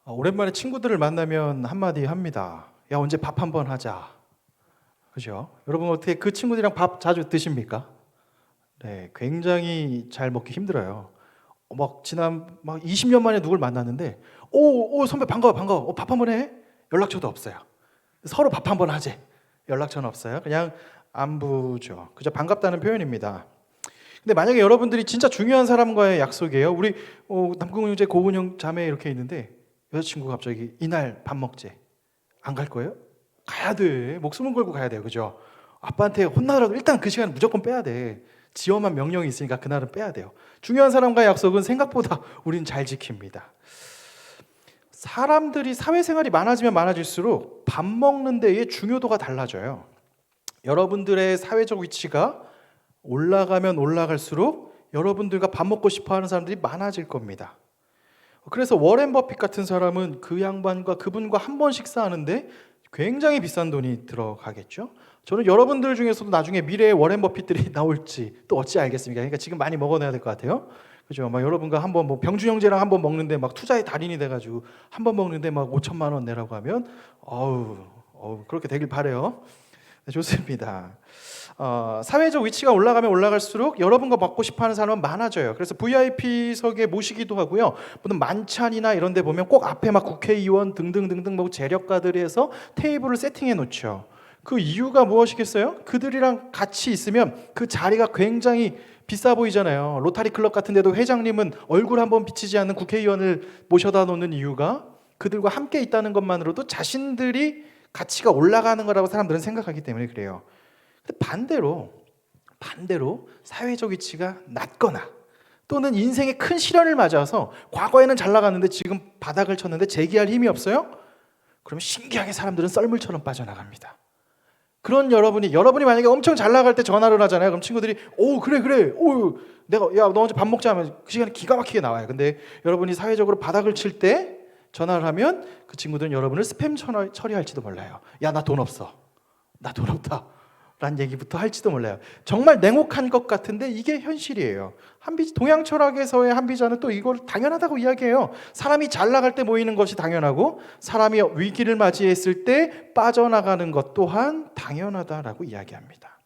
오랜만에 친구들을 만나면 한마디 합니다. 야, 언제 밥 한번 하자. 그죠? 여러분 어떻게 그 친구들이랑 밥 자주 드십니까? 네, 굉장히 잘 먹기 힘들어요. 막 20년 만에 누굴 만났는데, 오, 선배 반가워, 반가워. 밥 한번 해? 연락처도 없어요. 서로 밥 한번 하재. 연락처는 없어요. 그냥 안부죠. 그저 반갑다는 표현입니다. 근데 만약에 여러분들이 진짜 중요한 사람과의 약속이에요. 우리 남궁 형제, 고은 형 자매 이렇게 있는데 여자친구가 갑자기 이날 밥 먹재. 안 갈 거예요? 가야 돼. 목숨을 걸고 가야 돼요. 그죠? 아빠한테 혼나더라도 일단 그 시간은 무조건 빼야 돼. 지엄한 명령이 있으니까 그날은 빼야 돼요. 중요한 사람과의 약속은 생각보다 우린 잘 지킵니다. 사람들이 사회생활이 많아지면 많아질수록 밥 먹는 데의 중요도가 달라져요. 여러분들의 사회적 위치가 올라가면 올라갈수록 여러분들과 밥 먹고 싶어 하는 사람들이 많아질 겁니다. 그래서 워렌 버핏 같은 사람은 그 양반과 그분과 한 번 식사하는데 굉장히 비싼 돈이 들어가겠죠. 저는 여러분들 중에서도 나중에 미래에 워렌 버핏들이 나올지 또 어찌 알겠습니까? 그러니까 지금 많이 먹어놔야 될 것 같아요. 그죠? 막 여러분과 한번 병준 형제랑 한번 먹는데 막 투자의 달인이 돼가지고 한 번 먹는데 막 5천만 원 내라고 하면 그렇게 되길 바래요. 네, 좋습니다. 사회적 위치가 올라가면 올라갈수록 여러분과 먹고 싶어하는 사람은 많아져요. 그래서 VIP석에 모시기도 하고요. 무슨 만찬이나 이런 데 보면 꼭 앞에 막 국회의원 등등등등 뭐 재력가들이 해서 테이블을 세팅해 놓죠. 그 이유가 무엇이겠어요? 그들이랑 같이 있으면 그 자리가 굉장히 비싸 보이잖아요. 로타리 클럽 같은 데도 회장님은 얼굴 한번 비치지 않는 국회의원을 모셔다 놓는 이유가 그들과 함께 있다는 것만으로도 자신들이 가치가 올라가는 거라고 사람들은 생각하기 때문에 그래요. 근데 반대로 사회적 위치가 낮거나 또는 인생의 큰 시련을 맞아서 과거에는 잘 나갔는데 지금 바닥을 쳤는데 재기할 힘이 없어요? 그럼 신기하게 사람들은 썰물처럼 빠져나갑니다. 그런 여러분이 만약에 엄청 잘 나갈 때 전화를 하잖아요. 그럼 친구들이 그래 내가 너 언제 밥 먹자 하면 그 시간에 기가 막히게 나와요. 근데 여러분이 사회적으로 바닥을 칠 때 전화를 하면 그 친구들은 여러분을 스팸 처리할지도 몰라요. 야, 나 돈 없어. 나 돈 없다. 라는 얘기부터 할지도 몰라요. 정말 냉혹한 것 같은데 이게 현실이에요. 동양 철학에서의 한비자는 또 이걸 당연하다고 이야기해요. 사람이 잘 나갈 때 모이는 것이 당연하고 사람이 위기를 맞이했을 때 빠져나가는 것 또한 당연하다라고 이야기합니다.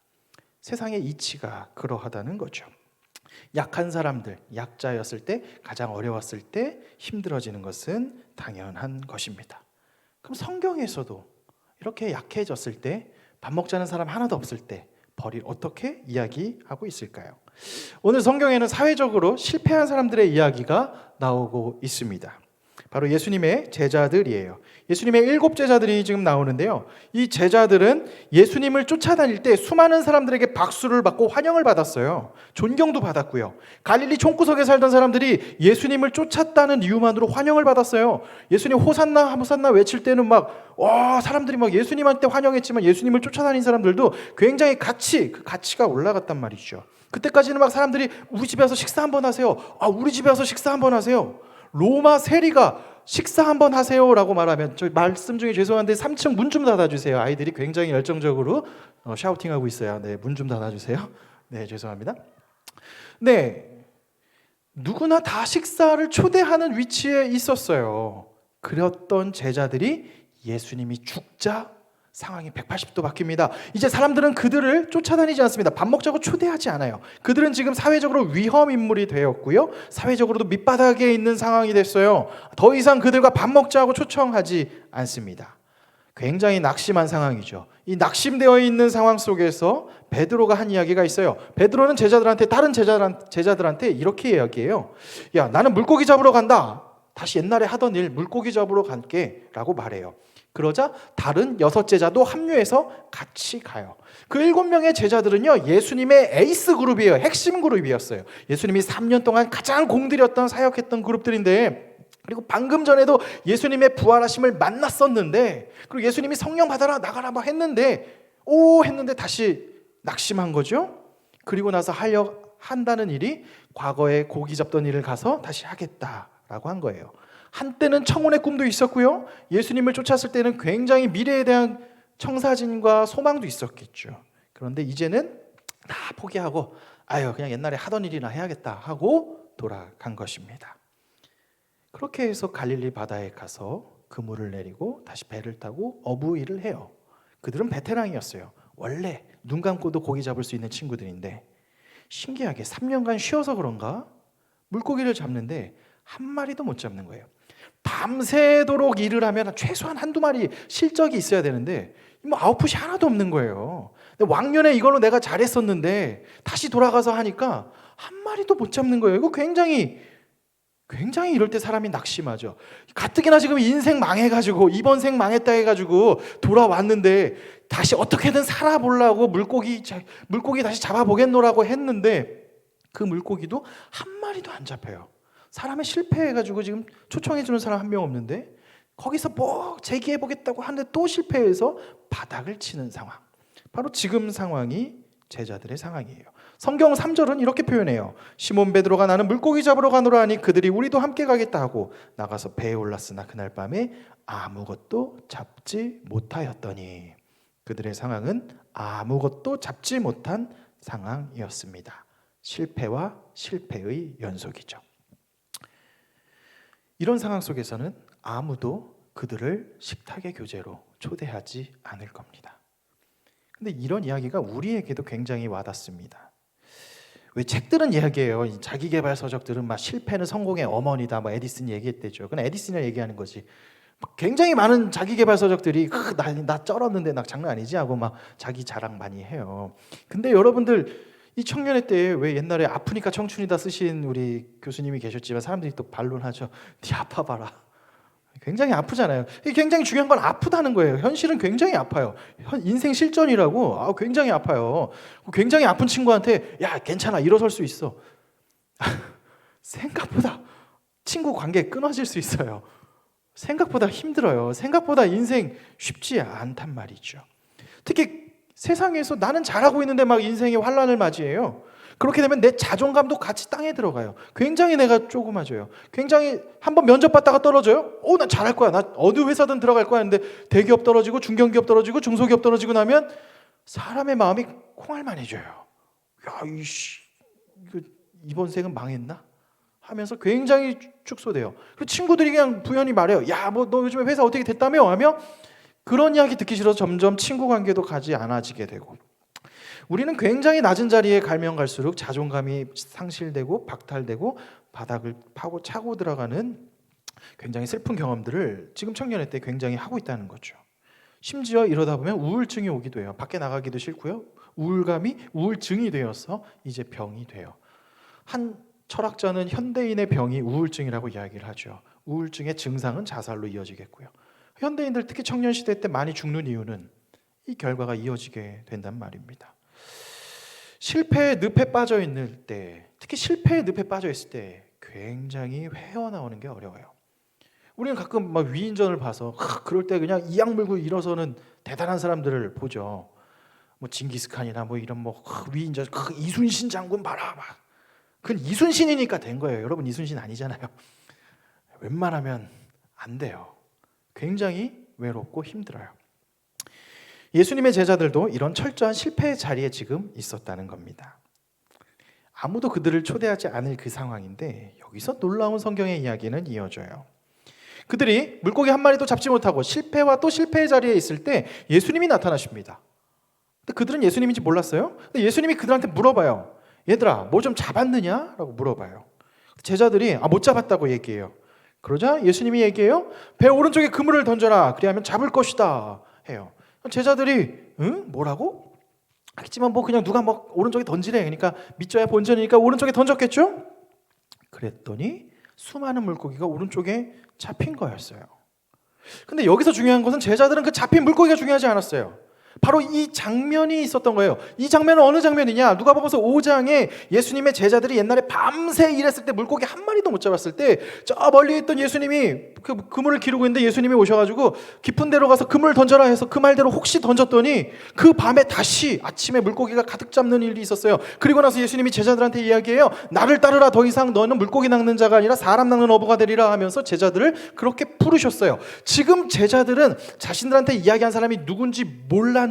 세상의 이치가 그러하다는 거죠. 약한 사람들, 약자였을 때, 가장 어려웠을 때 힘들어지는 것은 당연한 것입니다. 그럼 성경에서도 이렇게 약해졌을 때, 밥 먹자는 사람 하나도 없을 때 벌이 어떻게 이야기하고 있을까요? 오늘 성경에는 사회적으로 실패한 사람들의 이야기가 나오고 있습니다. 바로 예수님의 제자들이에요. 예수님의 7 제자들이 지금 나오는데요. 이 제자들은 예수님을 쫓아다닐 때 수많은 사람들에게 박수를 받고 환영을 받았어요. 존경도 받았고요. 갈릴리 총구석에 살던 사람들이 예수님을 쫓았다는 이유만으로 환영을 받았어요. 예수님 호산나 호산나 외칠 때는 사람들이 막 예수님한테 환영했지만 예수님을 쫓아다닌 사람들도 굉장히 그 가치가 올라갔단 말이죠. 그때까지는 막 사람들이 우리 집에 와서 식사 한번 하세요. 우리 집에 와서 식사 한번 하세요. 로마 세리가 식사 한번 하세요라고 말하면 저 말씀 중에 죄송한데 3층 문 좀 닫아주세요. 아이들이 굉장히 열정적으로 샤우팅하고 있어요. 네, 문 좀 닫아주세요. 네, 죄송합니다. 네, 누구나 다 식사를 초대하는 위치에 있었어요. 그랬던 제자들이 예수님이 죽자 상황이 180도 바뀝니다. 이제 사람들은 그들을 쫓아다니지 않습니다. 밥 먹자고 초대하지 않아요. 그들은 지금 사회적으로 위험 인물이 되었고요. 사회적으로도 밑바닥에 있는 상황이 됐어요. 더 이상 그들과 밥 먹자고 초청하지 않습니다. 굉장히 낙심한 상황이죠. 이 낙심되어 있는 상황 속에서 베드로가 한 이야기가 있어요. 베드로는 다른 제자들한테 이렇게 이야기해요. 야, 나는 물고기 잡으러 간다. 다시 옛날에 하던 일 물고기 잡으러 갈게 라고 말해요. 그러자 다른 6 제자도 합류해서 같이 가요. 그 7명의 제자들은요, 예수님의 에이스 그룹이에요. 핵심 그룹이었어요. 예수님이 3년 동안 가장 공들였던 사역했던 그룹들인데, 그리고 방금 전에도 예수님의 부활하심을 만났었는데, 그리고 예수님이 성령 받아라 나가라 막 했는데 다시 낙심한 거죠. 그리고 나서 한다는 일이 과거에 고기 잡던 일을 가서 다시 하겠다라고 한 거예요. 한때는 청혼의 꿈도 있었고요. 예수님을 쫓았을 때는 굉장히 미래에 대한 청사진과 소망도 있었겠죠. 그런데 이제는 다 포기하고 그냥 옛날에 하던 일이나 해야겠다 하고 돌아간 것입니다. 그렇게 해서 갈릴리 바다에 가서 그물을 내리고 다시 배를 타고 어부 일을 해요. 그들은 베테랑이었어요. 원래 눈 감고도 고기 잡을 수 있는 친구들인데 신기하게 3년간 쉬어서 그런가 물고기를 잡는데 한 마리도 못 잡는 거예요. 밤새도록 일을 하면 최소한 한두 마리 실적이 있어야 되는데 뭐 아웃풋이 하나도 없는 거예요. 근데 왕년에 이걸로 내가 잘했었는데 다시 돌아가서 하니까 한 마리도 못 잡는 거예요. 이거 굉장히 이럴 때 사람이 낙심하죠. 가뜩이나 지금 인생 망해가지고 이번 생 망했다 해가지고 돌아왔는데 다시 어떻게든 살아보려고 물고기 다시 잡아보겠노라고 했는데 그 물고기도 한 마리도 안 잡혀요. 사람이 실패해가지고 지금 초청해주는 사람 한 명 없는데 거기서 뭐 재기해보겠다고 하는데 또 실패해서 바닥을 치는 상황. 바로 지금 상황이 제자들의 상황이에요. 성경 3절은 이렇게 표현해요. 시몬 베드로가 나는 물고기 잡으러 가노라 하니 그들이 우리도 함께 가겠다 하고 나가서 배에 올랐으나 그날 밤에 아무것도 잡지 못하였더니 그들의 상황은 아무것도 잡지 못한 상황이었습니다. 실패와 실패의 연속이죠. 이런 상황 속에서는 아무도 그들을 식탁의 교제로 초대하지 않을 겁니다. 근데 이런 이야기가 우리에게도 굉장히 와닿습니다. 왜 책들은 이야기해요. 자기계발 서적들은 막 실패는 성공의 어머니다. 뭐 에디슨 얘기했대죠. 그건 에디슨이 얘기하는 거지. 굉장히 많은 자기계발 서적들이 나 쩔었는데 나 장난 아니지 하고 막 자기 자랑 많이 해요. 근데 여러분들 이 청년의 때에 왜 옛날에 아프니까 청춘이다 쓰신 우리 교수님이 계셨지만 사람들이 또 반론하죠. 네 아파봐라. 굉장히 아프잖아요. 이게 굉장히 중요한 건 아프다는 거예요. 현실은 굉장히 아파요. 인생 실전이라고 굉장히 아파요. 굉장히 아픈 친구한테 야 괜찮아 일어설 수 있어. 생각보다 친구 관계 끊어질 수 있어요. 생각보다 힘들어요. 생각보다 인생 쉽지 않단 말이죠. 특히 세상에서 나는 잘하고 있는데 막 인생의 환란을 맞이해요. 그렇게 되면 내 자존감도 같이 땅에 들어가요. 굉장히 내가 조그마져요. 굉장히 한번 면접 봤다가 떨어져요. 난 잘할 거야. 나 어느 회사든 들어갈 거야 했는데 대기업 떨어지고 중견기업 떨어지고 중소기업 떨어지고 나면 사람의 마음이 콩알만해져요. 야, 이번 생은 망했나? 하면서 굉장히 축소돼요. 그리고 친구들이 그냥 부연히 말해요. 야, 뭐 너 요즘에 회사 어떻게 됐다며? 하며 그런 이야기 듣기 싫어서 점점 친구 관계도 가지 않아지게 되고 우리는 굉장히 낮은 자리에 갈면 갈수록 자존감이 상실되고 박탈되고 바닥을 파고 차고 들어가는 굉장히 슬픈 경험들을 지금 청년의 때 굉장히 하고 있다는 거죠. 심지어 이러다 보면 우울증이 오기도 해요. 밖에 나가기도 싫고요. 우울감이 우울증이 되어서 이제 병이 돼요. 한 철학자는 현대인의 병이 우울증이라고 이야기를 하죠. 우울증의 증상은 자살로 이어지겠고요. 현대인들 특히 청년 시대 때 많이 죽는 이유는 이 결과가 이어지게 된단 말입니다. 실패의 늪에 빠져 있는 때, 특히 실패의 늪에 빠져 있을 때 굉장히 헤어나오는 게 어려워요. 우리는 가끔 막 위인전을 봐서 그럴 때 그냥 이악 물고 일어서는 대단한 사람들을 보죠. 뭐 징기스칸이나 뭐 이런 뭐 위인전 이순신 장군 봐라 막. 그건 이순신이니까 된 거예요. 여러분 이순신 아니잖아요. 웬만하면 안 돼요. 굉장히 외롭고 힘들어요. 예수님의 제자들도 이런 철저한 실패의 자리에 지금 있었다는 겁니다. 아무도 그들을 초대하지 않을 그 상황인데 여기서 놀라운 성경의 이야기는 이어져요. 그들이 물고기 한 마리도 잡지 못하고 실패와 또 실패의 자리에 있을 때 예수님이 나타나십니다. 근데 그들은 예수님인지 몰랐어요. 근데 예수님이 그들한테 물어봐요. 얘들아 뭐 좀 잡았느냐? 라고 물어봐요. 제자들이 못 잡았다고 얘기해요. 그러자 예수님이 얘기해요. 배 오른쪽에 그물을 던져라. 그리하면 잡을 것이다 해요. 제자들이 응? 뭐라고? 하겠지만 뭐 그냥 누가 뭐 오른쪽에 던지래. 그러니까 믿져야 본전이니까 오른쪽에 던졌겠죠? 그랬더니 수많은 물고기가 오른쪽에 잡힌 거였어요. 근데 여기서 중요한 것은 제자들은 그 잡힌 물고기가 중요하지 않았어요. 바로 이 장면이 있었던 거예요. 이 장면은 어느 장면이냐? 누가복음서 5장에 예수님의 제자들이 옛날에 밤새 일했을 때 물고기 한 마리도 못 잡았을 때 저 멀리 있던 예수님이 그 그물을 기르고 있는데 예수님이 오셔가지고 깊은 데로 가서 그물을 던져라 해서 그 말대로 혹시 던졌더니 그 밤에 다시 아침에 물고기가 가득 잡는 일이 있었어요. 그리고 나서 예수님이 제자들한테 이야기해요. 나를 따르라. 더 이상 너는 물고기 낚는 자가 아니라 사람 낚는 어부가 되리라 하면서 제자들을 그렇게 부르셨어요. 지금 제자들은 자신들한테 이야기한 사람이 누군지 몰랐는데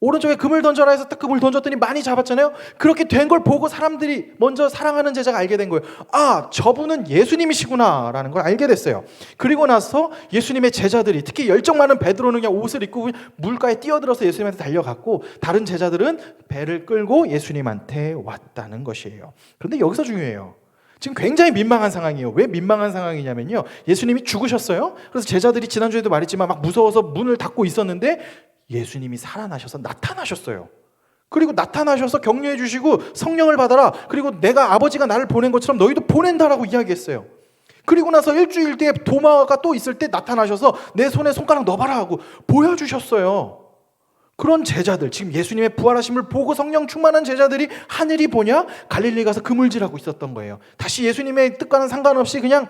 오른쪽에 금을 던져라 해서 딱 금을 던졌더니 많이 잡았잖아요. 그렇게 된 걸 보고 사람들이 먼저 사랑하는 제자가 알게 된 거예요. 아, 저분은 예수님이시구나 라는 걸 알게 됐어요. 그리고 나서 예수님의 제자들이, 특히 열정 많은 베드로는 그냥 옷을 입고 그냥 물가에 뛰어들어서 예수님한테 달려갔고, 다른 제자들은 배를 끌고 예수님한테 왔다는 것이에요. 그런데 여기서 중요해요. 지금 굉장히 민망한 상황이에요. 왜 민망한 상황이냐면요, 예수님이 죽으셨어요. 그래서 제자들이 지난주에도 말했지만 막 무서워서 문을 닫고 있었는데 예수님이 살아나셔서 나타나셨어요. 그리고 나타나셔서 격려해 주시고 성령을 받아라. 그리고 내가 아버지가 나를 보낸 것처럼 너희도 보낸다라고 이야기했어요. 그리고 나서 일주일 뒤에 도마가 또 있을 때 나타나셔서 내 손에 손가락 넣어봐라 하고 보여주셨어요. 그런 제자들, 지금 예수님의 부활하심을 보고 성령 충만한 제자들이 하늘이 보냐? 갈릴리 가서 그물질하고 있었던 거예요. 다시 예수님의 뜻과는 상관없이 그냥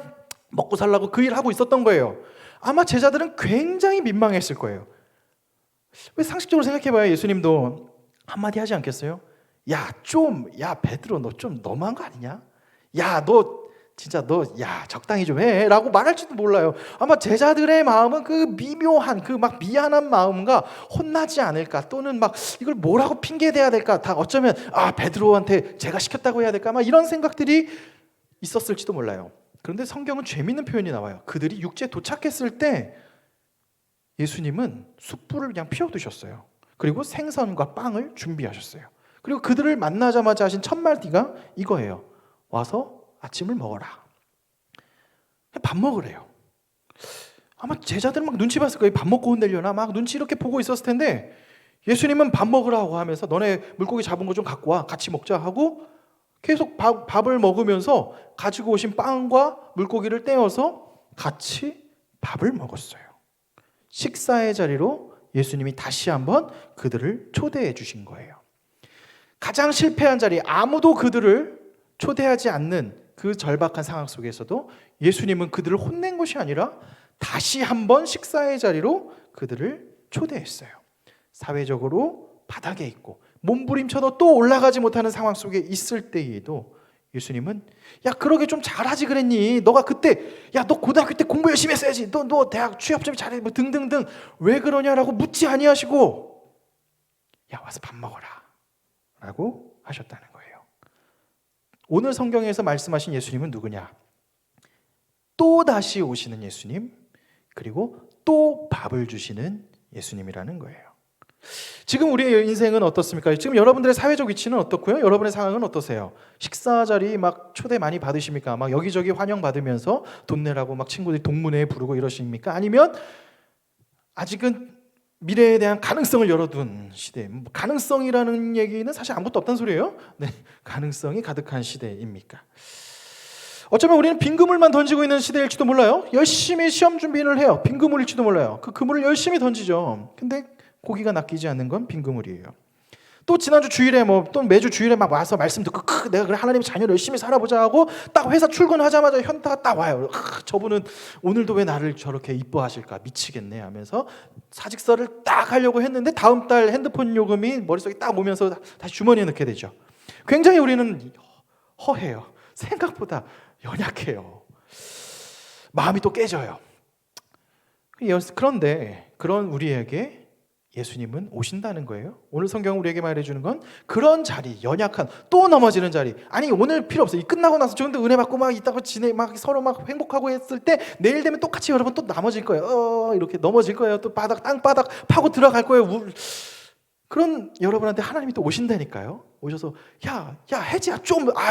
먹고 살라고 그 일하고 있었던 거예요. 아마 제자들은 굉장히 민망했을 거예요. 왜 상식적으로 생각해봐요. 예수님도 한마디 하지 않겠어요? 야 베드로 너 좀 너무한 거 아니냐? 야 적당히 좀 해 라고 말할지도 몰라요. 아마 제자들의 마음은 그 미묘한 그 막 미안한 마음과 혼나지 않을까, 또는 막 이걸 뭐라고 핑계대야 될까, 다 어쩌면 베드로한테 제가 시켰다고 해야 될까, 막 이런 생각들이 있었을지도 몰라요. 그런데 성경은 재미있는 표현이 나와요. 그들이 육지에 도착했을 때 예수님은 숯불을 그냥 피워두셨어요. 그리고 생선과 빵을 준비하셨어요. 그리고 그들을 만나자마자 하신 첫 마디가 이거예요. 와서 아침을 먹어라. 밥 먹으래요. 아마 제자들은 막 눈치 봤을 거예요. 밥 먹고 혼내려나 막 눈치 이렇게 보고 있었을 텐데, 예수님은 밥 먹으라고 하면서 너네 물고기 잡은 거 좀 갖고 와, 같이 먹자 하고 계속 밥을 먹으면서 가지고 오신 빵과 물고기를 떼어서 같이 밥을 먹었어요. 식사의 자리로 예수님이 다시 한번 그들을 초대해 주신 거예요. 가장 실패한 자리, 아무도 그들을 초대하지 않는 그 절박한 상황 속에서도 예수님은 그들을 혼낸 것이 아니라 다시 한번 식사의 자리로 그들을 초대했어요. 사회적으로 바닥에 있고 몸부림쳐도 또 올라가지 못하는 상황 속에 있을 때에도 예수님은 그러게 좀 잘하지 그랬니? 너가 그때 너 고등학교 때 공부 열심히 했어야지. 너 대학 취업 좀 잘해 뭐 등등등 왜 그러냐라고 묻지 아니하시고 와서 밥 먹어라 라고 하셨다는 거예요. 오늘 성경에서 말씀하신 예수님은 누구냐? 또 다시 오시는 예수님, 그리고 또 밥을 주시는 예수님이라는 거예요. 지금 우리의 인생은 어떻습니까? 지금 여러분들의 사회적 위치는 어떻고요? 여러분의 상황은 어떠세요? 식사 자리 막 초대 많이 받으십니까? 막 여기저기 환영 받으면서 돈 내라고 막 친구들이 동문회에 부르고 이러십니까? 아니면 아직은 미래에 대한 가능성을 열어둔 시대, 가능성이라는 얘기는 사실 아무것도 없다는 소리예요. 네, 가능성이 가득한 시대입니까? 어쩌면 우리는 빈 그물만 던지고 있는 시대일지도 몰라요. 열심히 시험 준비를 해요. 빈 그물일지도 몰라요. 그 그물을 열심히 던지죠. 근데 고기가 낚이지 않는 건 빈 그물이에요. 또 지난주 주일에 또 매주 주일에 막 와서 말씀 듣고 내가 그래 하나님의 자녀를 열심히 살아보자 하고 딱 회사 출근하자마자 현타가 딱 와요. 저분은 오늘도 왜 나를 저렇게 이뻐하실까 미치겠네 하면서 사직서를 딱 하려고 했는데 다음 달 핸드폰 요금이 머릿속에 딱 오면서 다시 주머니에 넣게 되죠. 굉장히 우리는 허해요. 생각보다 연약해요. 마음이 또 깨져요. 그런데 그런 우리에게 예수님은 오신다는 거예요. 오늘 성경은 우리에게 말해주는 건 그런 자리, 연약한, 또 넘어지는 자리. 아니 오늘 필요 없어요. 끝나고 나서 좀 더 은혜 받고 막 있다가 막 서로 막 행복하고 했을 때 내일 되면 똑같이 여러분 또 넘어질 거예요. 이렇게 넘어질 거예요. 또 땅바닥 파고 들어갈 거예요. 그런 여러분한테 하나님이 또 오신다니까요. 오셔서 야 혜지야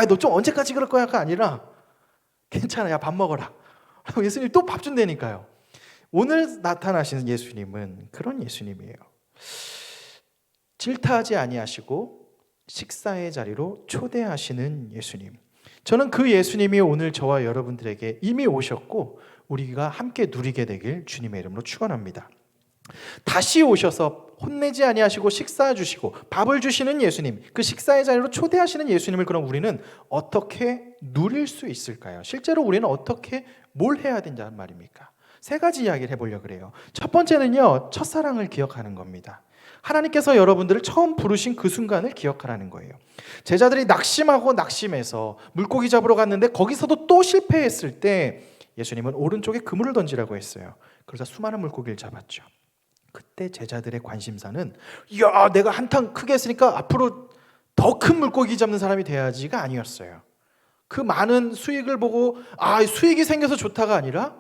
너 좀 언제까지 그럴 거야가 아니라 괜찮아, 밥 먹어라. 예수님이 또 밥 준다니까요. 오늘 나타나시는 예수님은 그런 예수님이에요. 질타하지 아니하시고 식사의 자리로 초대하시는 예수님. 저는 그 예수님이 오늘 저와 여러분들에게 이미 오셨고 우리가 함께 누리게 되길 주님의 이름으로 축원합니다. 다시 오셔서 혼내지 아니하시고 식사 주시고 밥을 주시는 예수님, 그 식사의 자리로 초대하시는 예수님을 그럼 우리는 어떻게 누릴 수 있을까요? 실제로 우리는 어떻게 뭘 해야 된다는 말입니까? 세 가지 이야기를 해보려고 그래요. 첫 번째는요, 첫사랑을 기억하는 겁니다. 하나님께서 여러분들을 처음 부르신 그 순간을 기억하라는 거예요. 제자들이 낙심해서 물고기 잡으러 갔는데 거기서도 또 실패했을 때 예수님은 오른쪽에 그물을 던지라고 했어요. 그래서 수많은 물고기를 잡았죠. 그때 제자들의 관심사는 야, 내가 한탕 크게 했으니까 앞으로 더 큰 물고기 잡는 사람이 돼야지가 아니었어요. 그 많은 수익을 보고 수익이 생겨서 좋다가 아니라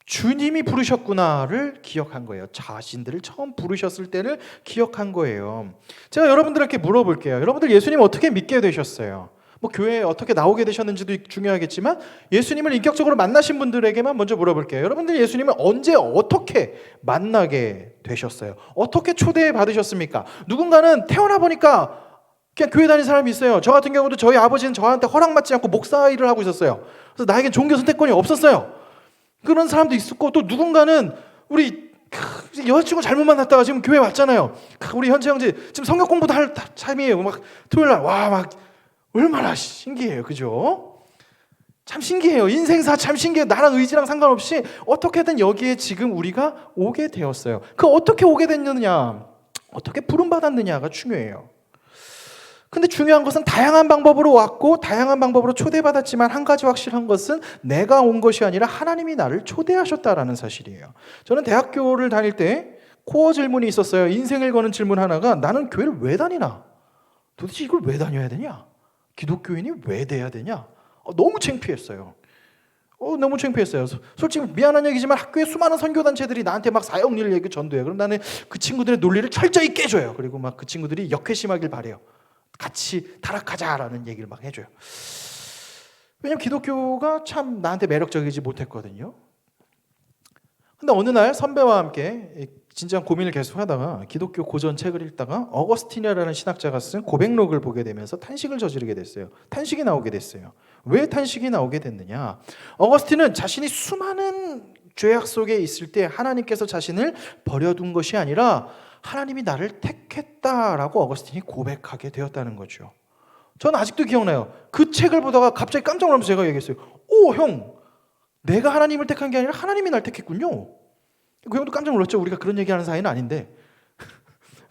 주님이 부르셨구나를 기억한 거예요. 자신들을 처음 부르셨을 때를 기억한 거예요. 제가 여러분들에게 물어볼게요. 여러분들 예수님 어떻게 믿게 되셨어요? 뭐 교회에 어떻게 나오게 되셨는지도 중요하겠지만 예수님을 인격적으로 만나신 분들에게만 먼저 물어볼게요. 여러분들 예수님을 언제 어떻게 만나게 되셨어요? 어떻게 초대해 받으셨습니까? 누군가는 태어나 보니까 그냥 교회 다니는 사람이 있어요. 저 같은 경우도 저희 아버지는 저한테 허락받지 않고 목사 일을 하고 있었어요. 그래서 나에겐 종교 선택권이 없었어요. 그런 사람도 있었고, 또 누군가는 우리 여자친구 잘못 만났다가 지금 교회 왔잖아요. 우리 현재 형제 지금 성경 공부도 할 참이에요. 막 토요일 날 막 얼마나 신기해요, 그죠? 참 신기해요. 인생사 참 신기해요. 나랑 의지랑 상관없이 어떻게든 여기에 지금 우리가 오게 되었어요. 그 어떻게 오게 됐느냐, 어떻게 부름 받았느냐가 중요해요. 근데 중요한 것은 다양한 방법으로 왔고 다양한 방법으로 초대받았지만 한 가지 확실한 것은 내가 온 것이 아니라 하나님이 나를 초대하셨다라는 사실이에요. 저는 대학교를 다닐 때 코어 질문이 있었어요. 인생을 거는 질문 하나가 나는 교회를 왜 다니나? 도대체 이걸 왜 다녀야 되냐? 기독교인이 왜 돼야 되냐? 너무 창피했어요. 너무 창피했어요. 솔직히 미안한 얘기지만 학교에 수많은 선교단체들이 나한테 막 사역일 얘기 전도해요. 그럼 나는 그 친구들의 논리를 철저히 깨줘요. 그리고 막 그 친구들이 역회심하길 바래요. 같이 타락하자라는 얘기를 막 해줘요. 왜냐면 기독교가 참 나한테 매력적이지 못했거든요. 근데 어느 날 선배와 함께 진지한 고민을 계속 하다가 기독교 고전 책을 읽다가 어거스틴이라는 신학자가 쓴 고백록을 보게 되면서 탄식을 저지르게 됐어요. 탄식이 나오게 됐어요. 왜 탄식이 나오게 됐느냐? 어거스틴은 자신이 수많은 죄악 속에 있을 때 하나님께서 자신을 버려둔 것이 아니라 하나님이 나를 택했다라고 어거스틴이 고백하게 되었다는 거죠. 저는 아직도 기억나요. 그 책을 보다가 갑자기 깜짝 놀라면서 제가 얘기했어요. 형, 내가 하나님을 택한 게 아니라 하나님이 날 택했군요. 그 형도 깜짝 놀랐죠. 우리가 그런 얘기하는 사이는 아닌데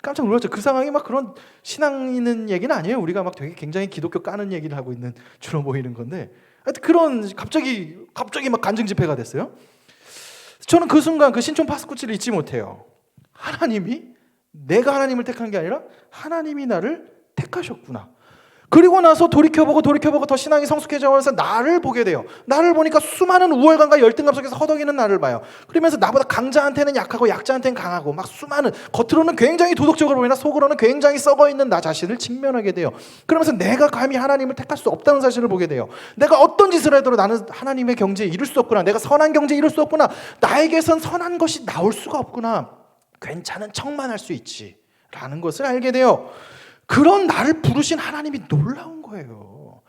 깜짝 놀랐죠. 그 상황이 막 그런 신앙 있는 얘기는 아니에요. 우리가 막 되게 굉장히 기독교 까는 얘기를 하고 있는 주로 보이는 건데 하여튼 그런 갑자기 막 간증 집회가 됐어요. 저는 그 순간 그 신촌 파스쿠치를 잊지 못해요. 내가 하나님을 택한 게 아니라 하나님이 나를 택하셨구나. 그리고 나서 돌이켜보고 더 신앙이 성숙해져서 나를 보게 돼요. 나를 보니까 수많은 우월감과 열등감 속에서 허덕이는 나를 봐요. 그러면서 나보다 강자한테는 약하고 약자한테는 강하고 막 수많은 겉으로는 굉장히 도덕적으로 보이나 속으로는 굉장히 썩어있는 나 자신을 직면하게 돼요. 그러면서 내가 감히 하나님을 택할 수 없다는 사실을 보게 돼요. 내가 어떤 짓을 해도 나는 하나님의 경지에 이룰 수 없구나. 내가 선한 경지에 이룰 수 없구나. 나에게선 선한 것이 나올 수가 없구나. 괜찮은 척만 할 수 있지 라는 것을 알게 돼요. 그런 나를 부르신 하나님이 놀라운 거예요.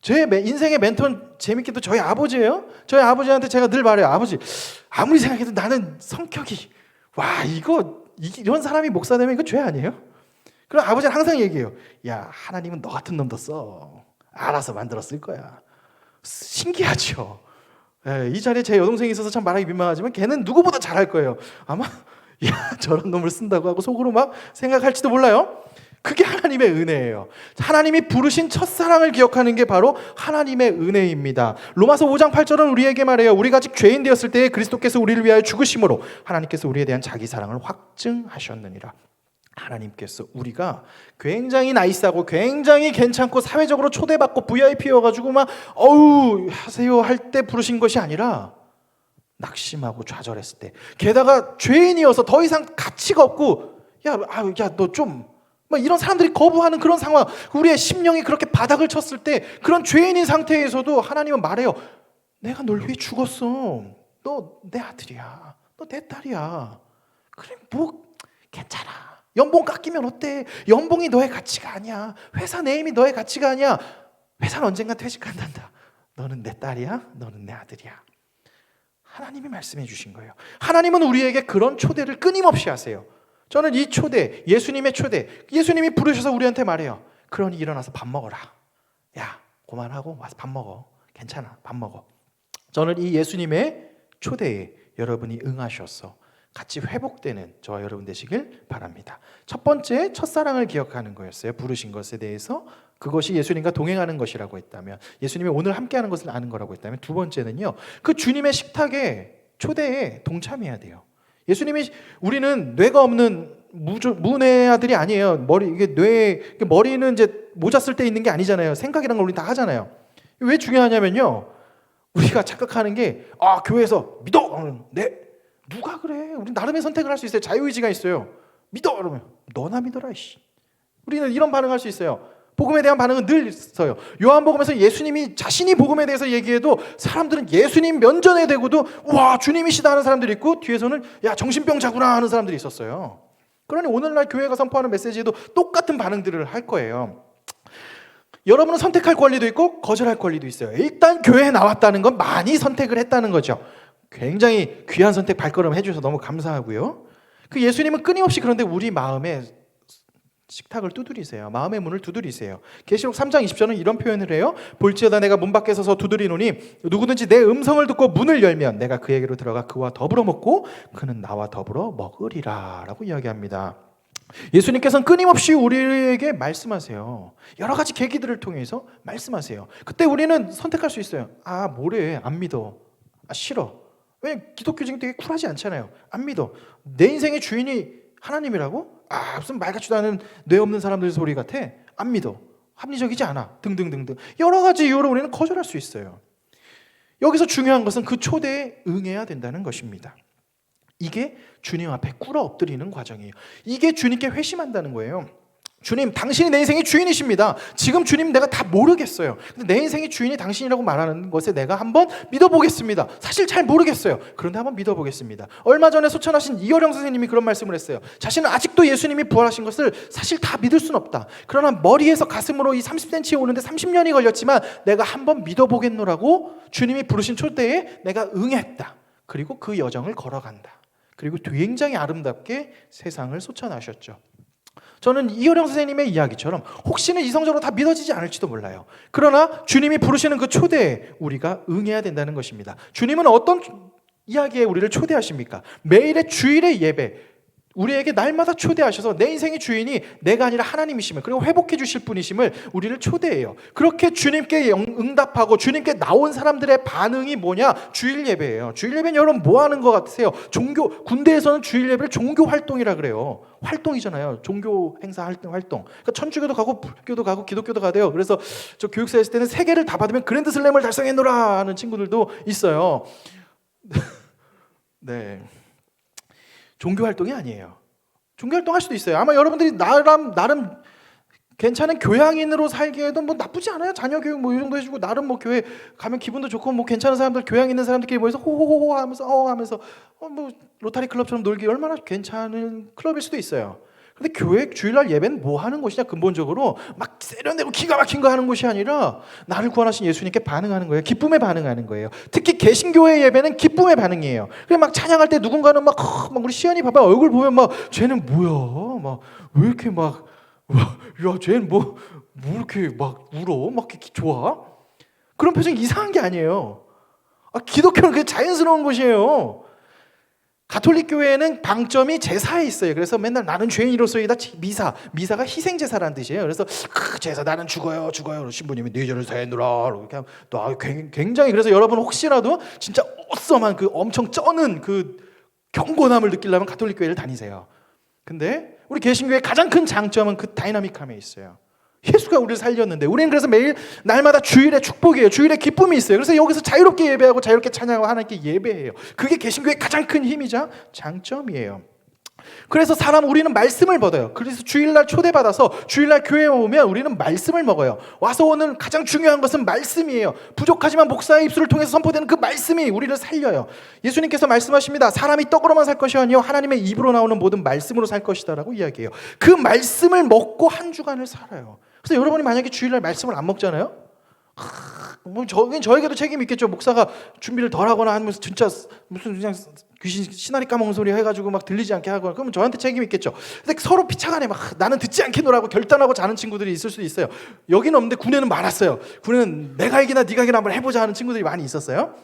제 인생의 멘토는 재밌게도 저희 아버지예요. 저희 아버지한테 제가 늘 말해요. 아버지, 아무리 생각해도 나는 성격이 이런 사람이 목사 되면 이거 죄 아니에요? 그럼 아버지는 항상 얘기해요. 야, 하나님은 너 같은 놈도 써. 알아서 만들었을 거야. 신기하죠. 이 자리에 제 여동생이 있어서 참 말하기 민망하지만 걔는 누구보다 잘할 거예요. 아마 저런 놈을 쓴다고 하고 속으로 막 생각할지도 몰라요. 그게 하나님의 은혜예요. 하나님이 부르신 첫사랑을 기억하는 게 바로 하나님의 은혜입니다. 로마서 5장 8절은 우리에게 말해요. 우리가 아직 죄인 되었을 때에 그리스도께서 우리를 위하여 죽으심으로 하나님께서 우리에 대한 자기 사랑을 확증하셨느니라. 하나님께서 우리가 굉장히 나이스하고 굉장히 괜찮고 사회적으로 초대받고 VIP여가지고 막 하세요 할 때 부르신 것이 아니라 낙심하고 좌절했을 때, 게다가 죄인이어서 더 이상 가치가 없고 너 좀 이런 사람들이 거부하는 그런 상황, 우리의 심령이 그렇게 바닥을 쳤을 때 그런 죄인인 상태에서도 하나님은 말해요. 내가 널 위해 죽었어. 너 내 아들이야. 너 내 딸이야. 그래 괜찮아. 연봉 깎이면 어때? 연봉이 너의 가치가 아니야. 회사 네임이 너의 가치가 아니야. 회사는 언젠가 퇴직한단다. 너는 내 딸이야. 너는 내 아들이야. 하나님이 말씀해 주신 거예요. 하나님은 우리에게 그런 초대를 끊임없이 하세요. 저는 이 초대, 예수님의 초대, 예수님이 부르셔서 우리한테 말해요. 그러니 일어나서 밥 먹어라. 야, 그만하고 와서 밥 먹어. 괜찮아, 밥 먹어. 저는 이 예수님의 초대에 여러분이 응하셔서 같이 회복되는 저와 여러분 되시길 바랍니다. 첫 번째, 첫사랑을 기억하는 거였어요. 부르신 것에 대해서. 그것이 예수님과 동행하는 것이라고 했다면, 예수님이 오늘 함께하는 것을 아는 거라고 했다면, 두 번째는요, 그 주님의 식탁에 초대에 동참해야 돼요. 예수님이 우리는 뇌가 없는 무뇌 아들이 아니에요. 머리는 이제 모자 쓸 때 있는 게 아니잖아요. 생각이란 걸 우리 다 하잖아요. 왜 중요하냐면요. 우리가 착각하는 게 교회에서 믿어. 네. 누가 그래? 우리 나름의 선택을 할 수 있어요. 자유의지가 있어요. 믿어 그러면 너나 믿어라. 우리는 이런 반응할 수 있어요. 복음에 대한 반응은 늘 있어요. 요한복음에서 예수님이 자신이 복음에 대해서 얘기해도 사람들은 예수님 면전에 대고도 와 주님이시다 하는 사람들이 있고 뒤에서는 야 정신병자구나 하는 사람들이 있었어요. 그러니 오늘날 교회가 선포하는 메시지에도 똑같은 반응들을 할 거예요. 여러분은 선택할 권리도 있고 거절할 권리도 있어요. 일단 교회에 나왔다는 건 많이 선택을 했다는 거죠. 굉장히 귀한 선택 발걸음 해주셔서 너무 감사하고요. 그 예수님은 끊임없이 그런데 우리 마음에 식탁을 두드리세요. 마음의 문을 두드리세요. 계시록 3장 20절은 이런 표현을 해요. 볼지어다 내가 문 밖에 서서 두드리노니 누구든지 내 음성을 듣고 문을 열면 내가 그에게로 들어가 그와 더불어 먹고 그는 나와 더불어 먹으리라 라고 이야기합니다. 예수님께서는 끊임없이 우리에게 말씀하세요. 여러 가지 계기들을 통해서 말씀하세요. 그때 우리는 선택할 수 있어요. 뭐래 안 믿어. 싫어. 왜냐면 기독교적인 되게 쿨하지 않잖아요. 안 믿어. 내 인생의 주인이 하나님이라고? 무슨 말 같지도 않은 뇌 없는 사람들 소리 같아. 안 믿어. 합리적이지 않아. 등등등등. 여러 가지 이유로 우리는 거절할 수 있어요. 여기서 중요한 것은 그 초대에 응해야 된다는 것입니다. 이게 주님 앞에 꿇어 엎드리는 과정이에요. 이게 주님께 회심한다는 거예요. 주님, 당신이 내 인생의 주인이십니다. 지금 주님 내가 다 모르겠어요. 근데 내 인생의 주인이 당신이라고 말하는 것에 내가 한번 믿어보겠습니다. 사실 잘 모르겠어요. 그런데 한번 믿어보겠습니다. 얼마 전에 소천하신 이어령 선생님이 그런 말씀을 했어요. 자신은 아직도 예수님이 부활하신 것을 사실 다 믿을 수는 없다. 그러나 머리에서 가슴으로 이 30cm에 오는데 30년이 걸렸지만 내가 한번 믿어보겠노라고 주님이 부르신 초대에 내가 응했다. 그리고 그 여정을 걸어간다. 그리고 굉장히 아름답게 세상을 소천하셨죠. 저는 이효령 선생님의 이야기처럼 혹시는 이성적으로 다 믿어지지 않을지도 몰라요. 그러나 주님이 부르시는 그 초대에 우리가 응해야 된다는 것입니다. 주님은 어떤 이야기에 우리를 초대하십니까? 매일의 주일의 예배, 우리에게 날마다 초대하셔서 내 인생의 주인이 내가 아니라 하나님이심을, 그리고 회복해 주실 분이심을 우리를 초대해요. 그렇게 주님께 응답하고 주님께 나온 사람들의 반응이 뭐냐? 주일 예배예요. 주일 예배는 여러분 뭐 하는 것 같으세요? 군대에서는 주일 예배를 종교 활동이라 그래요. 활동이잖아요. 종교 행사 활동. 그러니까 천주교도 가고 불교도 가고 기독교도 가대요. 그래서 저 교육사 했을 때는 3개를 다 받으면 그랜드 슬램을 달성했노라 하는 친구들도 있어요. 네. 종교 활동이 아니에요. 종교 활동 할 수도 있어요. 아마 여러분들이 나름 괜찮은 교양인으로 살기에도 뭐 나쁘지 않아요. 자녀 교육 뭐 이 정도 해주고 나름 뭐 교회 가면 기분도 좋고 뭐 괜찮은 사람들 교양 있는 사람들끼리 모여서 호호호호 하면서 뭐 로타리 클럽처럼 놀기 얼마나 괜찮은 클럽일 수도 있어요. 근데 교회 주일날 예배는 뭐 하는 곳이냐? 근본적으로 막 세련되고 기가 막힌 거 하는 곳이 아니라 나를 구원하신 예수님께 반응하는 거예요. 기쁨에 반응하는 거예요. 특히 개신교회 예배는 기쁨의 반응이에요. 그래 막 찬양할 때 누군가는 막 우리 시연이 봐봐 얼굴 보면 막 쟤는 뭐야? 막 왜 이렇게 막 야 쟤는 뭐 이렇게 막 울어? 막 이렇게 좋아? 그런 표정이 이상한 게 아니에요. 기독교는 그게 자연스러운 것이에요. 가톨릭 교회는 방점이 제사에 있어요. 그래서 맨날 나는 죄인으로서이다 미사가 희생 제사라는 뜻이에요. 그래서 제사 나는 죽어요. 신부님이 네 죄를 사했노라. 이렇게 하면 또 굉장히 그래서 여러분 혹시라도 진짜 어썸한 그 엄청 쩌는 그 경건함을 느끼려면 가톨릭 교회를 다니세요. 근데 우리 개신교의 가장 큰 장점은 그 다이나믹함에 있어요. 예수가 우리를 살렸는데 우리는 그래서 매일 날마다 주일의 축복이에요. 주일의 기쁨이 있어요. 그래서 여기서 자유롭게 예배하고 자유롭게 찬양하고 하나님께 예배해요. 그게 개신교의 가장 큰 힘이자 장점이에요. 그래서 우리는 말씀을 받아요. 그래서 주일날 초대받아서 주일날 교회에 오면 우리는 말씀을 먹어요. 와서 오늘 가장 중요한 것은 말씀이에요. 부족하지만 목사의 입술을 통해서 선포되는 그 말씀이 우리를 살려요. 예수님께서 말씀하십니다. 사람이 떡으로만 살 것이 아니요 하나님의 입으로 나오는 모든 말씀으로 살 것이다 라고 이야기해요. 그 말씀을 먹고 한 주간을 살아요. 그래서 여러분이 만약에 주일날 말씀을 안 먹잖아요. 뭐 저에게도 책임이 있겠죠. 목사가 준비를 덜 하거나 하면서 진짜 무슨 그냥 귀신 시나리 까먹은 소리 해가지고 막 들리지 않게 하거나 그러면 저한테 책임이 있겠죠. 근데 서로 피차간에 막 나는 듣지 않겠노라고 결단하고 자는 친구들이 있을 수도 있어요. 여기는 없는데 군에는 많았어요. 군에는 내가 이기나 네가 이기나 한번 해보자 하는 친구들이 많이 있었어요.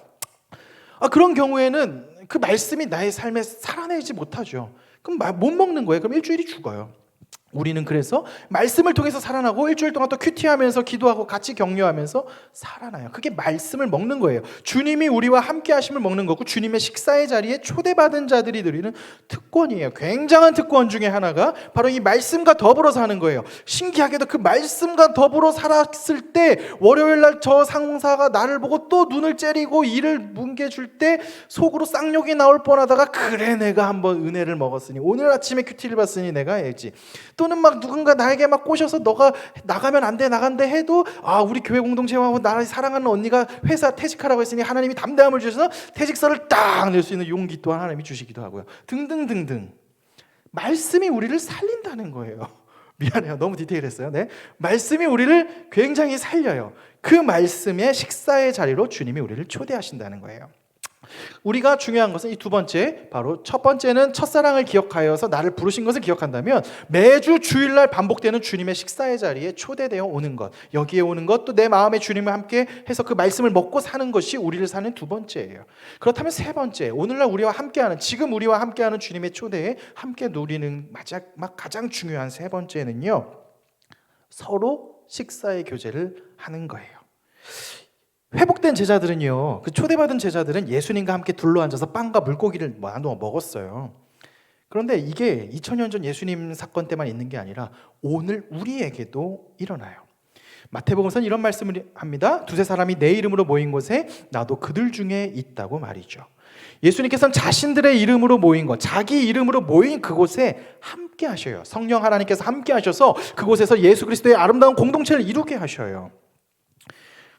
그런 경우에는 그 말씀이 나의 삶에 살아내지 못하죠. 그럼 못 먹는 거예요. 그럼 일주일이 죽어요. 우리는 그래서 말씀을 통해서 살아나고 일주일 동안 또 큐티하면서 기도하고 같이 격려하면서 살아나요. 그게 말씀을 먹는 거예요. 주님이 우리와 함께 하심을 먹는 거고 주님의 식사의 자리에 초대받은 자들이 누리는 특권이에요. 굉장한 특권 중에 하나가 바로 이 말씀과 더불어 사는 거예요. 신기하게도 그 말씀과 더불어 살았을 때 월요일 날 저 상사가 나를 보고 또 눈을 째리고 이를 뭉개줄 때 속으로 쌍욕이 나올 뻔하다가 그래 내가 한번 은혜를 먹었으니 오늘 아침에 큐티를 봤으니 내가 해야지. 또는 막 누군가 나에게 막 꼬셔서 너가 나가면 안 돼 나간대 해도 우리 교회 공동체와 나를 사랑하는 언니가 회사 퇴직하라고 했으니 하나님이 담대함을 주셔서 퇴직서를 딱 낼 수 있는 용기 또한 하나님이 주시기도 하고요. 등등등등. 말씀이 우리를 살린다는 거예요. 미안해요. 너무 디테일했어요. 네. 말씀이 우리를 굉장히 살려요. 그 말씀의 식사의 자리로 주님이 우리를 초대하신다는 거예요. 우리가 중요한 것은 이 두 번째, 바로 첫 번째는 첫사랑을 기억하여서 나를 부르신 것을 기억한다면 매주 주일날 반복되는 주님의 식사의 자리에 초대되어 오는 것, 여기에 오는 것, 또 내 마음에 주님과 함께 해서 그 말씀을 먹고 사는 것이 우리를 사는 두 번째예요. 그렇다면 세 번째, 오늘날 우리와 함께하는, 지금 우리와 함께하는 주님의 초대에 함께 누리는 마지막 가장 중요한 세 번째는요, 서로 식사의 교제를 하는 거예요. 회복된 제자들은요, 그 초대받은 제자들은 예수님과 함께 둘러앉아서 빵과 물고기를 한동안 먹었어요. 그런데 이게 2000년 전 예수님 사건 때만 있는 게 아니라 오늘 우리에게도 일어나요. 마태복음서는 이런 말씀을 합니다. 두세 사람이 내 이름으로 모인 곳에 나도 그들 중에 있다고 말이죠. 예수님께서는 자신들의 이름으로 모인 것, 자기 이름으로 모인 그곳에 함께 하셔요. 성령 하나님께서 함께 하셔서 그곳에서 예수 그리스도의 아름다운 공동체를 이루게 하셔요.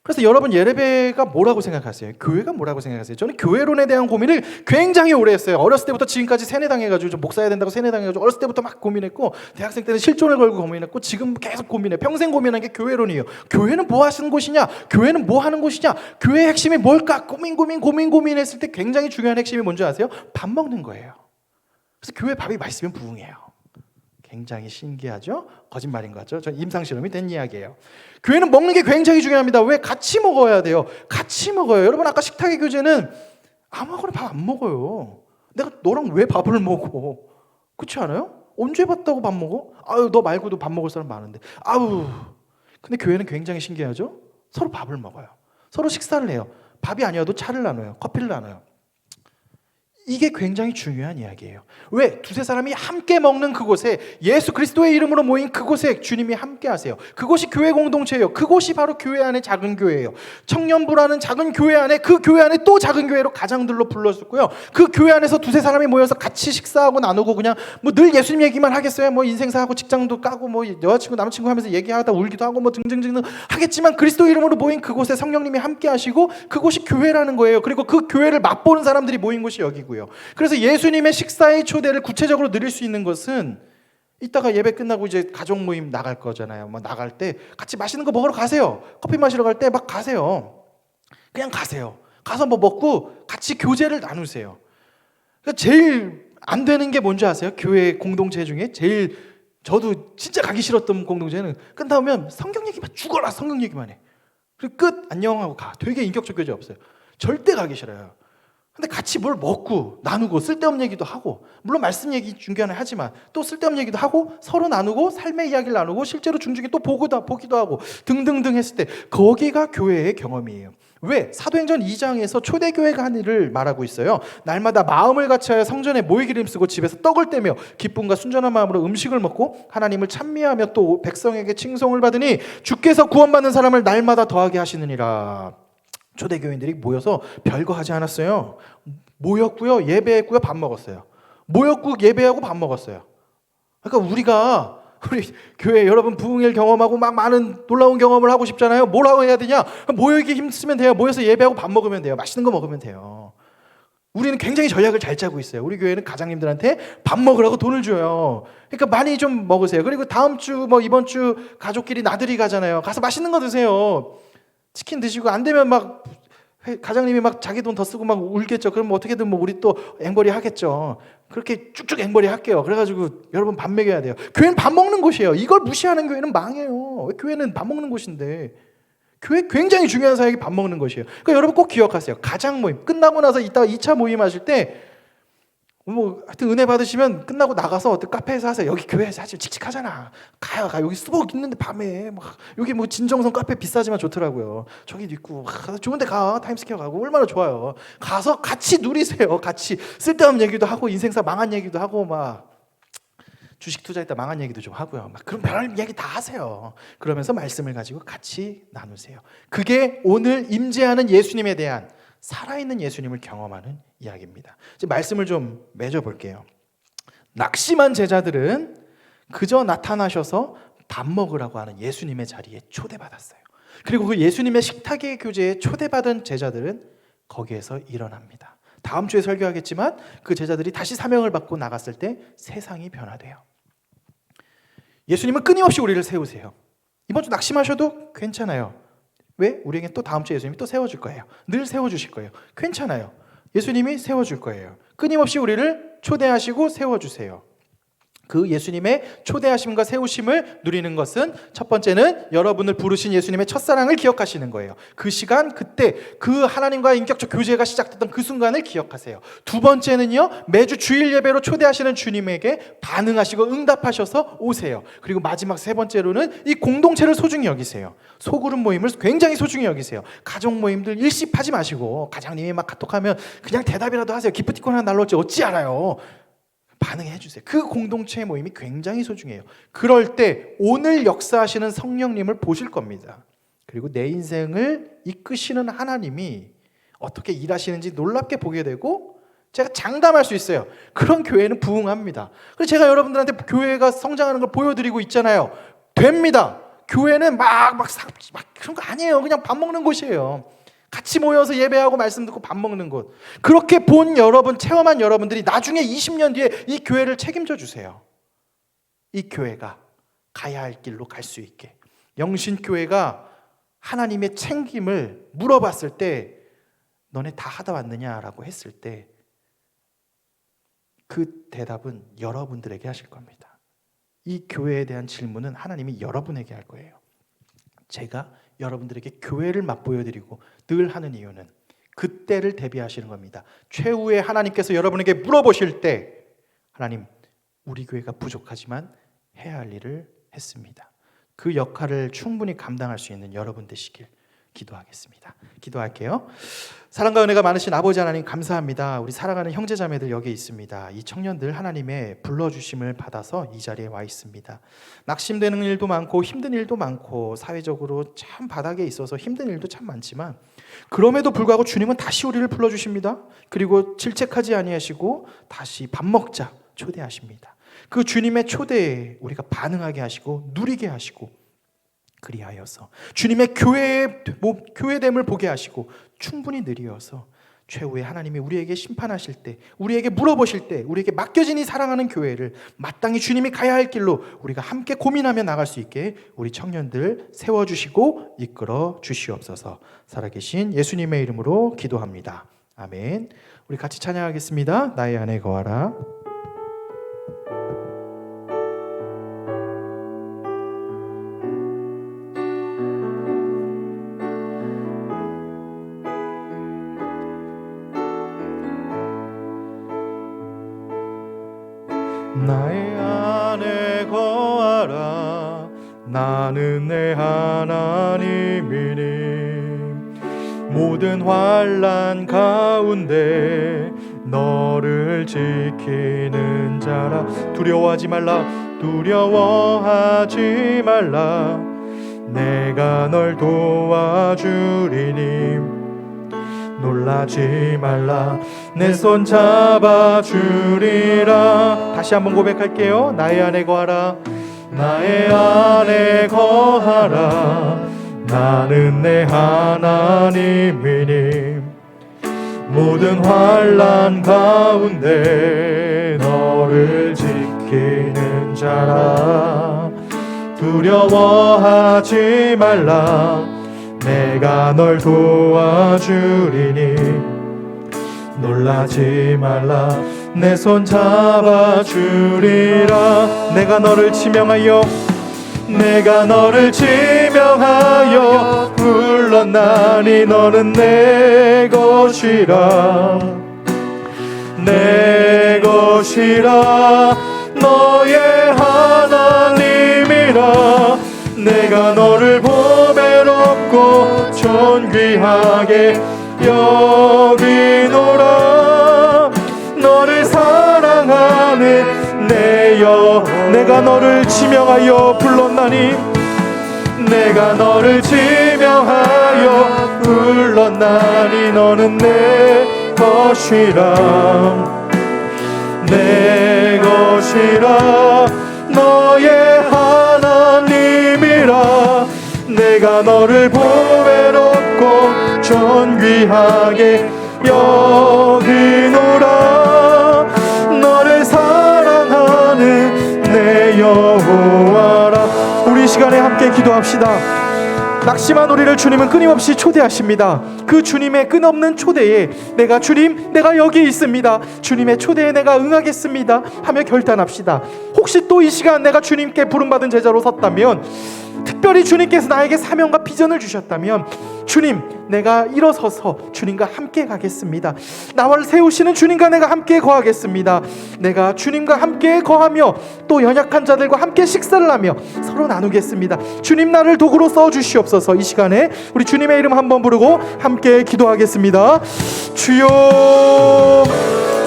그래서 여러분, 예배가 뭐라고 생각하세요? 교회가 뭐라고 생각하세요? 저는 교회론에 대한 고민을 굉장히 오래 했어요. 어렸을 때부터 지금까지 세뇌당해가지고 좀 목사해야 된다고 세뇌당해가지고 어렸을 때부터 막 고민했고, 대학생 때는 실존을 걸고 고민했고, 지금 계속 고민해. 평생 고민한 게 교회론이에요. 교회는 뭐 하시는 곳이냐? 교회는 뭐 하는 곳이냐? 교회의 핵심이 뭘까? 고민했을 때 굉장히 중요한 핵심이 뭔지 아세요? 밥 먹는 거예요. 그래서 교회 밥이 맛있으면 부흥해요. 굉장히 신기하죠? 거짓말인 것 같죠? 전 임상실험이 된 이야기예요. 교회는 먹는 게 굉장히 중요합니다. 왜? 같이 먹어야 돼요. 같이 먹어요. 여러분, 아까 식탁의 교제는 아무거나 밥 안 먹어요. 내가 너랑 왜 밥을 먹어? 그렇지 않아요? 언제 봤다고 밥 먹어? 너 말고도 밥 먹을 사람 많은데. 근데 교회는 굉장히 신기하죠? 서로 밥을 먹어요. 서로 식사를 해요. 밥이 아니어도 차를 나눠요. 커피를 나눠요. 이게 굉장히 중요한 이야기예요. 왜? 두세 사람이 함께 먹는 그곳에, 예수 그리스도의 이름으로 모인 그곳에 주님이 함께 하세요. 그곳이 교회 공동체예요. 그곳이 바로 교회 안에 작은 교회예요. 청년부라는 작은 교회 안에, 그 교회 안에 또 작은 교회로 가장들로 불렀었고요. 그 교회 안에서 두세 사람이 모여서 같이 식사하고 나누고 그냥 늘 예수님 얘기만 하겠어요. 인생사하고 직장도 까고 여자친구 남자친구 하면서 얘기하다 울기도 하고 등등등 하겠지만, 그리스도 이름으로 모인 그곳에 성령님이 함께 하시고 그곳이 교회라는 거예요. 그리고 그 교회를 맛보는 사람들이 모인 곳이 여기고요. 그래서 예수님의 식사의 초대를 구체적으로 누릴 수 있는 것은, 이따가 예배 끝나고 이제 가족 모임 나갈 거잖아요. 나갈 때 같이 맛있는 거 먹으러 가세요. 커피 마시러 갈 때 막 가세요. 그냥 가세요. 가서 먹고 같이 교제를 나누세요. 그러니까 제일 안 되는 게 뭔지 아세요? 교회 공동체 중에 제일, 저도 진짜 가기 싫었던 공동체는 끝나면 성경 얘기만, 죽어라 성경 얘기만 해. 그리고 끝, 안녕하고 가. 되게 인격적 교제 없어요. 절대 가기 싫어요. 근데 같이 뭘 먹고 나누고 쓸데없는 얘기도 하고, 물론 말씀 얘기 중간에 하지만 또 쓸데없는 얘기도 하고 서로 나누고 삶의 이야기를 나누고 실제로 중중에 또 보기도 하고 등등등 했을 때, 거기가 교회의 경험이에요. 왜? 사도행전 2장에서 초대교회가 한 일을 말하고 있어요. 날마다 마음을 같이하여 성전에 모이기를 힘쓰고 집에서 떡을 떼며 기쁨과 순전한 마음으로 음식을 먹고 하나님을 찬미하며 또 백성에게 칭송을 받으니 주께서 구원받는 사람을 날마다 더하게 하시느니라. 초대교인들이 모여서 별거 하지 않았어요. 모였고요, 예배했고요, 밥 먹었어요. 모였고 예배하고 밥 먹었어요. 그러니까 우리 교회 여러분 부흥일 경험하고 막 많은 놀라운 경험을 하고 싶잖아요. 뭐라고 해야 되냐? 모이기 힘쓰면 돼요. 모여서 예배하고 밥 먹으면 돼요. 맛있는 거 먹으면 돼요. 우리는 굉장히 전략을 잘 짜고 있어요. 우리 교회는 가장님들한테 밥 먹으라고 돈을 줘요. 그러니까 많이 좀 먹으세요. 그리고 다음 주 이번 주 가족끼리 나들이 가잖아요. 가서 맛있는 거 드세요. 치킨 드시고, 안 되면 가장님이 자기 돈 더 쓰고 울겠죠. 그럼 어떻게든 우리 또 앵벌이 하겠죠. 그렇게 쭉쭉 앵벌이 할게요. 그래가지고 여러분 밥 먹여야 돼요. 교회는 밥 먹는 곳이에요. 이걸 무시하는 교회는 망해요. 왜? 교회는 밥 먹는 곳인데. 교회 굉장히 중요한 사역이 밥 먹는 것이에요. 그러니까 여러분 꼭 기억하세요. 가장 모임 끝나고 나서 이따가 2차 모임 하실 때 뭐 하여튼 은혜 받으시면 끝나고 나가서 어떤 카페에서 하세요. 여기 교회에서 하시면 칙칙하잖아. 가 여기 수복 있는데 밤에 막 여기 뭐 진정성 카페 비싸지만 좋더라고요. 저기도 있고 좋은데 가. 타임스퀘어 가고 얼마나 좋아요. 가서 같이 누리세요. 같이 쓸데없는 얘기도 하고 인생사 망한 얘기도 하고 막 주식 투자했다 망한 얘기도 좀 하고요. 막 그런 별 얘기 다 하세요. 그러면서 말씀을 가지고 같이 나누세요. 그게 오늘 임재하는 예수님에 대한 살아있는 예수님을 경험하는 이야기입니다. 이제 말씀을 좀 맺어볼게요. 낙심한 제자들은 그저 나타나셔서 밥 먹으라고 하는 예수님의 자리에 초대받았어요. 그리고 그 예수님의 식탁의 교제에 초대받은 제자들은 거기에서 일어납니다. 다음 주에 설교하겠지만 그 제자들이 다시 사명을 받고 나갔을 때 세상이 변화돼요. 예수님은 끊임없이 우리를 세우세요. 이번 주 낙심하셔도 괜찮아요. 왜? 우리에게 또 다음 주에 예수님이 또 세워줄 거예요. 늘 세워주실 거예요. 괜찮아요. 예수님이 세워줄 거예요. 끊임없이 우리를 초대하시고 세워주세요. 그 예수님의 초대하심과 세우심을 누리는 것은 첫 번째는 여러분을 부르신 예수님의 첫사랑을 기억하시는 거예요. 그 시간, 그때 그 하나님과의 인격적 교제가 시작됐던 그 순간을 기억하세요. 두 번째는요, 매주 주일 예배로 초대하시는 주님에게 반응하시고 응답하셔서 오세요. 그리고 마지막 세 번째로는 이 공동체를 소중히 여기세요. 소그룹 모임을 굉장히 소중히 여기세요. 가족 모임들 일십하지 마시고 가장님이 막 카톡하면 그냥 대답이라도 하세요. 기프티콘 하나 날라올지 어찌 알아요. 반응해 주세요. 그 공동체의 모임이 굉장히 소중해요. 그럴 때 오늘 역사하시는 성령님을 보실 겁니다. 그리고 내 인생을 이끄시는 하나님이 어떻게 일하시는지 놀랍게 보게 되고 제가 장담할 수 있어요. 그런 교회는 부흥합니다. 그래서 제가 여러분들한테 교회가 성장하는 걸 보여드리고 있잖아요. 됩니다. 교회는 막 그런 거 아니에요. 그냥 밥 먹는 곳이에요. 같이 모여서 예배하고 말씀 듣고 밥 먹는 곳. 그렇게 본 여러분, 체험한 여러분들이 나중에 20년 뒤에 이 교회를 책임져 주세요. 이 교회가 가야 할 길로 갈 수 있게. 영신교회가 하나님의 챙김을 물어봤을 때 너네 다 하다 왔느냐라고 했을 때 그 대답은 여러분들에게 하실 겁니다. 이 교회에 대한 질문은 하나님이 여러분에게 할 거예요. 제가 여러분들에게 교회를 맛보여드리고 늘 하는 이유는 그때를 대비하시는 겁니다. 최후에 하나님께서 여러분에게 물어보실 때 하나님, 우리 교회가 부족하지만 해야 할 일을 했습니다. 그 역할을 충분히 감당할 수 있는 여러분 되시길 기도하겠습니다. 기도할게요. 사랑과 은혜가 많으신 아버지 하나님 감사합니다. 우리 사랑하는 형제자매들 여기 있습니다. 이 청년들 하나님의 불러주심을 받아서 이 자리에 와 있습니다. 낙심되는 일도 많고 힘든 일도 많고 사회적으로 참 바닥에 있어서 힘든 일도 참 많지만 그럼에도 불구하고 주님은 다시 우리를 불러주십니다. 그리고 질책하지 아니하시고 다시 밥 먹자 초대하십니다. 그 주님의 초대에 우리가 반응하게 하시고 누리게 하시고 그리하여서 주님의 교회됨을 보게 하시고 충분히 누리어서 최후에 하나님이 우리에게 심판하실 때, 우리에게 물어보실 때, 우리에게 맡겨진 이 사랑하는 교회를 마땅히 주님이 가야 할 길로 우리가 함께 고민하며 나갈 수 있게 우리 청년들 세워주시고 이끌어 주시옵소서. 살아계신 예수님의 이름으로 기도합니다. 아멘. 우리 같이 찬양하겠습니다. 나의 안에 거하라. 나의 안에 거하라. 나는 내 하나님이니 모든 환난 가운데 너를 지키는 자라. 두려워하지 말라. 두려워하지 말라. 내가 널 도와주리니 놀라지 말라. 내 손 잡아주리라. 다시 한번 고백할게요. 나의 안에 거하라. 나의 안에 거하라. 나는 내 하나님이니 모든 환난 가운데 너를 지키는 자라. 두려워하지 말라. 내가 널 도와주리니 놀라지 말라. 내 손 잡아주리라. 내가 너를 지명하여 불렀나니 너는 내 것이라. 내 것 것이라 너의 하나님이라 내가 너를 보배롭고 존귀하게 여기노라 너를 사랑하는 내 여 내가 너를 지명하여 불렀나니 내가 너를 지명하여 불렀나니 너는 내 것이라 내 것이라 너의 하나님이라 내가 너를 보배롭고 존귀하게 여기노라 너를 사랑하는 내 여호와라. 우리 시간에 함께 기도합시다. 낙심한 우리를 주님은 끊임없이 초대하십니다. 그 주님의 끝없는 초대에 내가 주님 내가 여기 있습니다, 주님의 초대에 내가 응하겠습니다 하며 결단합시다. 혹시 또 이 시간 내가 주님께 부름받은 제자로 섰다면, 특별히 주님께서 나에게 사명과 비전을 주셨다면 주님 내가 일어서서 주님과 함께 가겠습니다. 나를 세우시는 주님과 내가 함께 거하겠습니다. 내가 주님과 함께 거하며 또 연약한 자들과 함께 식사를 하며 서로 나누겠습니다. 주님 나를 도구로 써주시옵소서. 이 시간에 우리 주님의 이름 한번 부르고 함께 기도하겠습니다. 주여,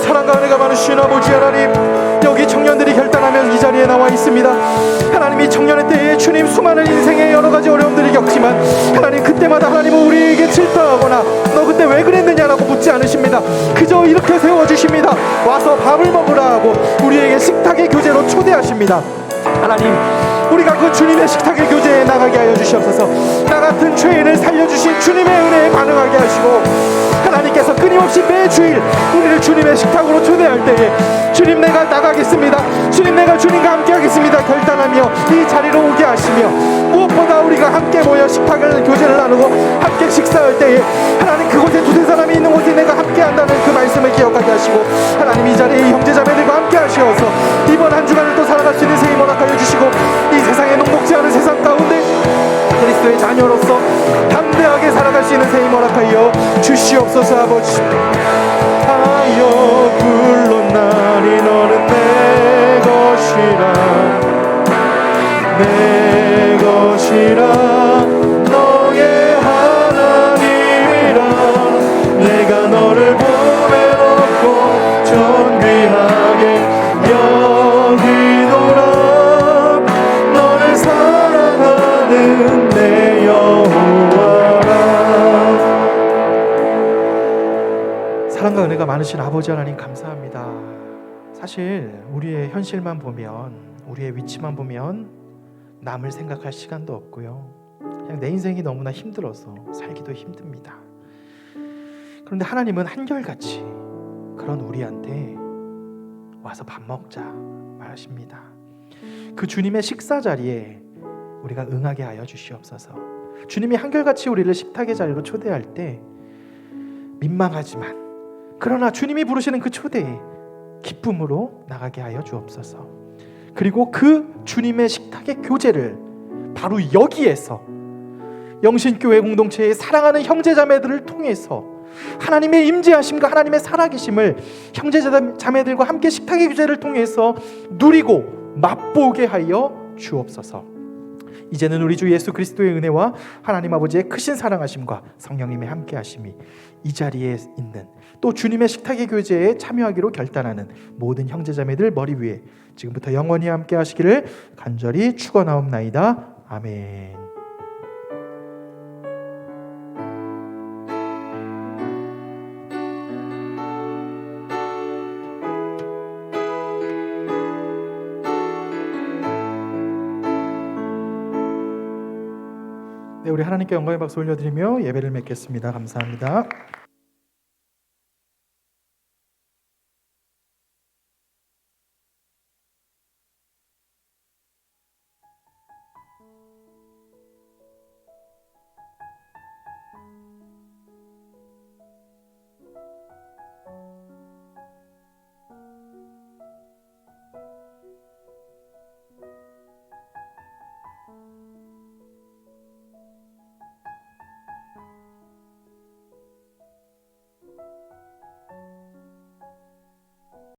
사랑과 은혜가 많으신 아버지 하나님, 여기 청년들이 결단하며 이 자리에 나와 있습니다. 하나님, 이 청년의 때에 주님 수많은 인생의 여러 가지 어려움들을 겪지만 하나님 그때마다 하나님은 우리에게 질타하거나 너 그때 왜 그랬느냐라고 묻지 않으십니다. 그저 이렇게 세워주십니다. 와서 밥을 먹으라 하고 우리에게 식탁의 교제로 초대하십니다. 하나님, 우리가 그 주님의 식탁의 교제에 나가게 하여 주시옵소서. 나 같은 죄인을 살려주신 주님의 은혜에 반응하게 하시고, 하나님께서 끊임없이 매주일 우리를 주님의 식탁으로 초대할 때에 주님 내가 나가겠습니다, 주님 내가 주님과 함께 하겠습니다 결단하며 이 자리로 오게 하시며, 무엇보다 우리가 함께 모여 식탁을 교제를 나누고 함께 식사할 때에 하나님 그곳에 두세 사람이 있는 곳에 내가 함께 한다는 그 말씀을 기억하게 하시고, 하나님 이 자리에 형제자매들과 함께 하시어서 이번 한 주간을 또 살아갈 수 있는 생이 허락하여 주시고, 이 세상에 녹록지 않은 세상 가운데 그리스도의 자녀로서 담대하게 살아갈 수 있는 생이 허락하여 주시옵소서. 아버지 하여 불렀나니 너는 내 것이라 내 것이라 너의 하나님이라 내가 너를 보배롭고 존귀하게 여기노라 너를 사랑하는 내 여호와라. 사랑과 은혜가 많으신 아버지 하나님 감사합니다. 사실 우리의 현실만 보면, 우리의 위치만 보면 남을 생각할 시간도 없고요, 그냥 내 인생이 너무나 힘들어서 살기도 힘듭니다. 그런데 하나님은 한결같이 그런 우리한테 와서 밥 먹자 말하십니다. 그 주님의 식사 자리에 우리가 응하게 하여 주시옵소서. 주님이 한결같이 우리를 식탁의 자리로 초대할 때 민망하지만 그러나 주님이 부르시는 그 초대에 기쁨으로 나가게 하여 주옵소서. 그리고 그 주님의 식탁의 교제를 바로 여기에서 영신교회 공동체의 사랑하는 형제자매들을 통해서 하나님의 임재하심과 하나님의 살아계심을 형제자매들과 함께 식탁의 교제를 통해서 누리고 맛보게 하여 주옵소서. 이제는 우리 주 예수 그리스도의 은혜와 하나님 아버지의 크신 사랑하심과 성령님의 함께하심이 이 자리에 있는 또 주님의 식탁의 교제에 참여하기로 결단하는 모든 형제자매들 머리 위에 지금부터 영원히 함께하시기를 간절히 축원하옵나이다. 아멘. 네, 우리 하나님께 영광의 박수 올려드리며 예배를 맺겠습니다. 감사합니다.